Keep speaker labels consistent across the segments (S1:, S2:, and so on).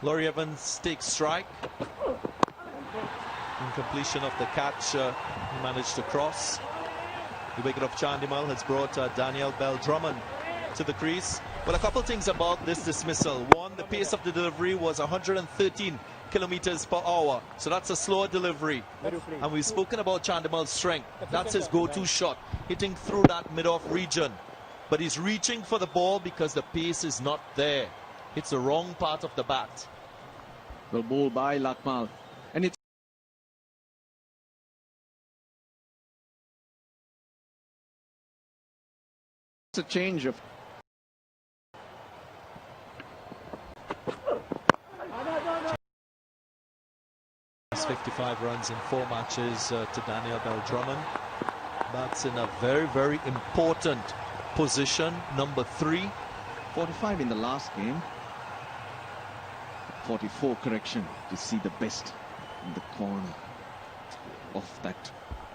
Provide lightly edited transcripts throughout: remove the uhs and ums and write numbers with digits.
S1: Laurie Evans takes strike. Incompletion of the catch, he managed to cross. The wicket of Chandimal has brought Daniel Bell-Drummond to the crease. Well, a couple things about this dismissal. One, the pace of the delivery was 113 kilometers per hour. So that's a slower delivery. And we've spoken about Chandimal's strength. That's his go-to shot, hitting through that mid-off region. But he's reaching for the ball because the pace is not there. It's the wrong part of the bat.
S2: Well, ball by Lakmal. And it's a change of
S1: 55 runs in 4 matches to Daniel Bell-Drummond. That's in a very, very important position, number 3.
S2: 45 in the last game. 44 correction to see the best in the corner of that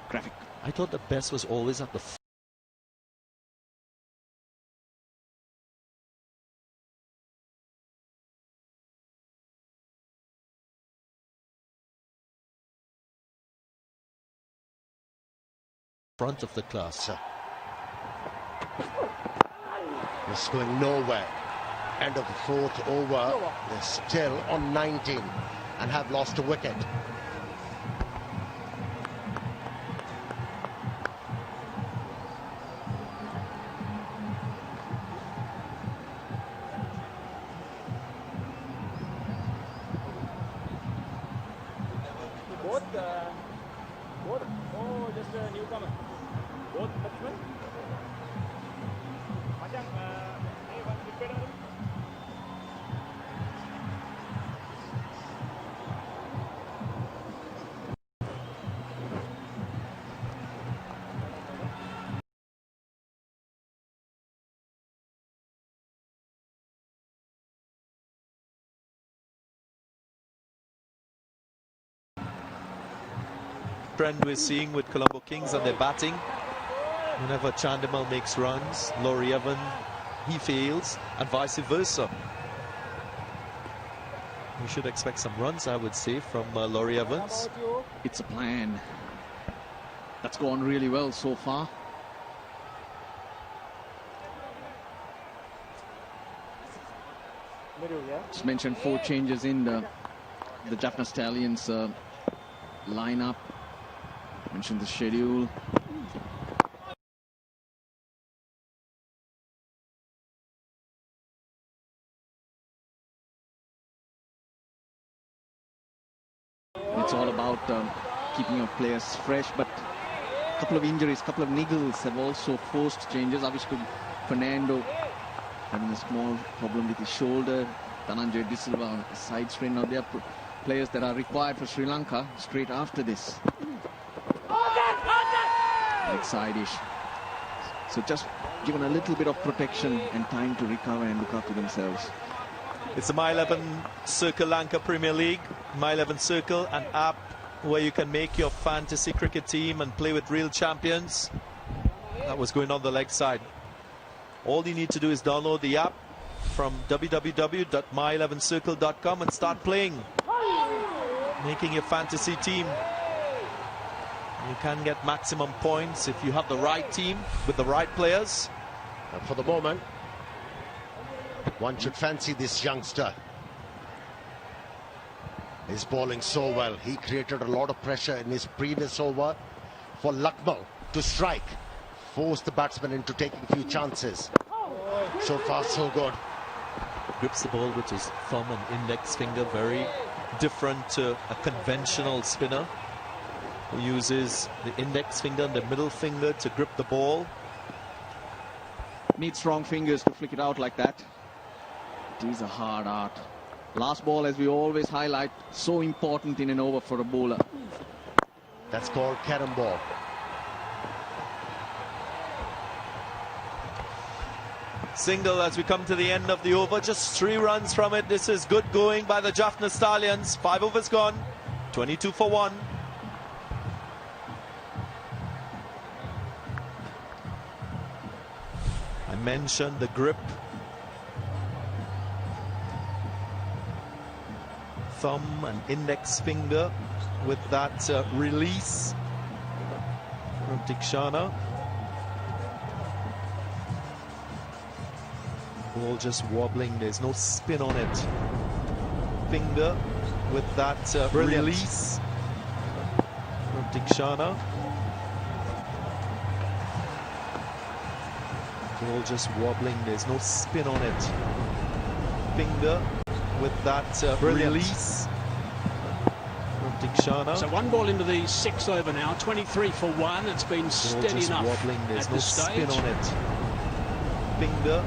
S2: graphic.
S1: I thought the best was always at the front of the class.
S3: It's going nowhere. End of the 4th over. They're still on 19 and have lost a wicket.
S4: Oh, just a newcomer. Both batsmen.
S1: Trend we're seeing with Colombo Kings and their batting. Whenever Chandimal makes runs, Laurie Evans, he fails, and vice versa. We should expect some runs, I would say, from Laurie Evans.
S2: It's a plan that's gone really well so far. Just mentioned 4 changes in the Jaffna Stallions lineup. Mentioned the schedule. It's all about keeping your players fresh, but a couple of injuries, a couple of niggles have also forced changes. Avishku Fernando having a small problem with his shoulder. Dhananjay De Silva on a side strain. Now they are players that are required for Sri Lanka straight after this. Like side-ish. So just given a little bit of protection and time to recover and look after themselves.
S1: It's the My 11 Circle Lanka Premier League. My 11 Circle, an app where you can make your fantasy cricket team and play with real champions. That was going on the leg side. All you need to do is download the app from www.my11circle.com and start playing. Making your fantasy team. You can get maximum points if you have the right team with the right players.
S3: And for the moment, one should fancy this youngster. He's bowling so well. He created a lot of pressure in his previous over for Lakmal to strike. Force the batsman into taking a few chances. So far, so good.
S1: Grips the ball with his thumb and index finger. Very different to a conventional spinner who uses the index finger and the middle finger to grip the ball.
S2: Need strong fingers to flick it out like that. It is a hard art. Last ball, as we always highlight, so important in an over for a bowler.
S3: That's called carom ball.
S1: Single as we come to the end of the over. Just 3 runs from it. This is good going by the Jaffna Stallions. 5 overs gone. 22 for 1. I mentioned the grip. thumb and index finger with that release from Dikshana. Ball just wobbling, there's no spin on it. Finger with that release from Dikshana. Ball just wobbling, there's no spin on it. Finger with that release from Dikshana.
S5: So one ball into the 6th over now, 23 for 1. It's been steady enough
S1: wobbling, there's
S5: at
S1: no
S5: this stage.
S1: spin on it. Finger.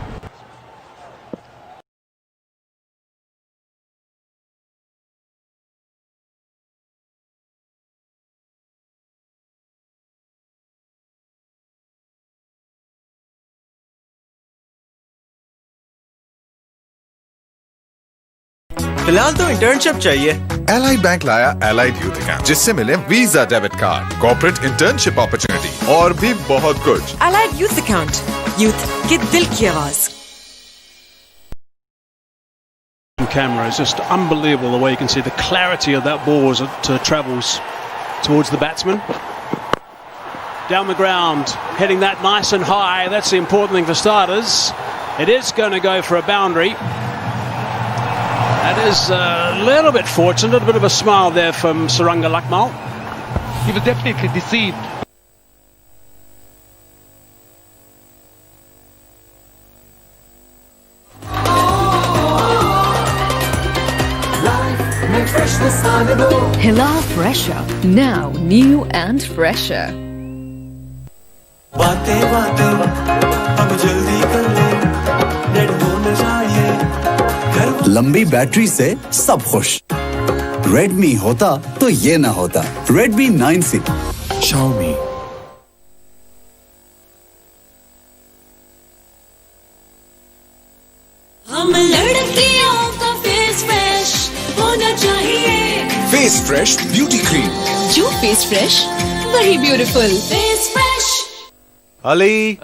S6: फिलहाल तो internship चाहिए।
S7: Allied bank लाया allied youth account, जिससे मिले visa debit card, corporate internship opportunity और भी बहुत कुछ।
S8: एलाइड यूथ अकाउंट, यूथ के दिल की आवाज।
S5: Camera is just unbelievable the way you can see the clarity of that ball as it travels towards the batsman. Down the ground, heading that nice and high. That's the important thing for starters. It is going to go for a boundary. That is a little bit fortunate, a bit of a smile there from Suranga Lakmal.
S2: He was definitely deceived.
S8: Hila Fresher, now new and fresher.
S9: लंबी battery से सब खुश। Redmi होता तो ये ना होता। Redmi 9C। Xiaomi।
S10: हम लड़कियों का फेस फ्रेश होना चाहिए।
S7: फेस फ्रेश ब्यूटी क्रीम,
S8: जो फेस फ्रेश वही beautiful.
S10: Face fresh.
S6: Ali.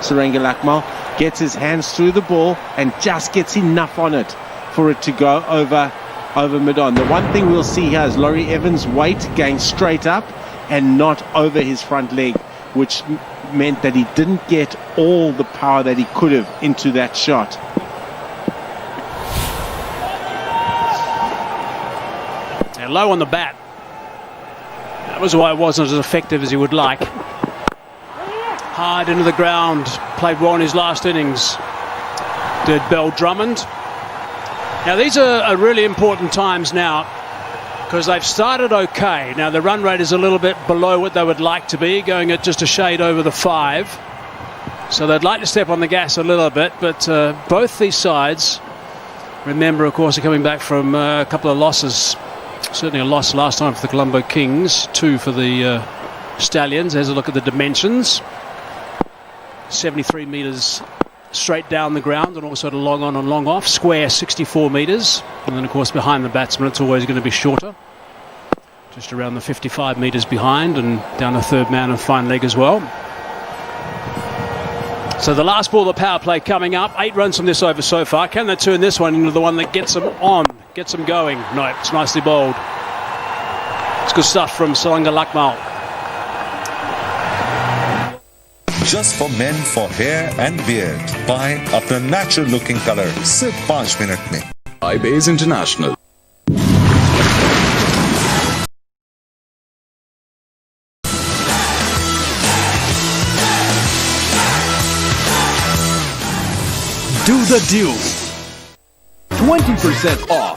S11: Suranga Lakmal gets his hands through the ball and just gets enough on it for it to go over mid-on. The one thing we'll see here is Laurie Evans' weight going straight up and not over his front leg, which meant that he didn't get all the power that he could have into that shot.
S5: And low on the bat. That was why it wasn't as effective as he would like. Hard into the ground, played well in his last innings. Did Bell Drummond. Now these are really important times now because they've started okay. Now the run rate is a little bit below what they would like to be, going at just a shade over the 5. So they'd like to step on the gas a little bit, but both these sides, remember, of course, are coming back from a couple of losses. Certainly a loss last time for the Colombo Kings, 2 for the Stallions. There's a look at the dimensions. 73 metres straight down the ground and also to long on and long off. Square 64 metres. And then, of course, behind the batsman, it's always going to be shorter. Just around the 55 metres behind and down the third man and fine leg as well. So the last ball of the power play coming up. 8 runs from this over so far. Can they turn this one into the one that gets them on, gets them going? No, it's nicely bowled. It's good stuff from Suranga Lakmal.
S7: just for men for hair and beard. Buy अपना natural looking color सिर्फ 5 minute में.
S12: iBase International.
S9: Do the deal. 20% off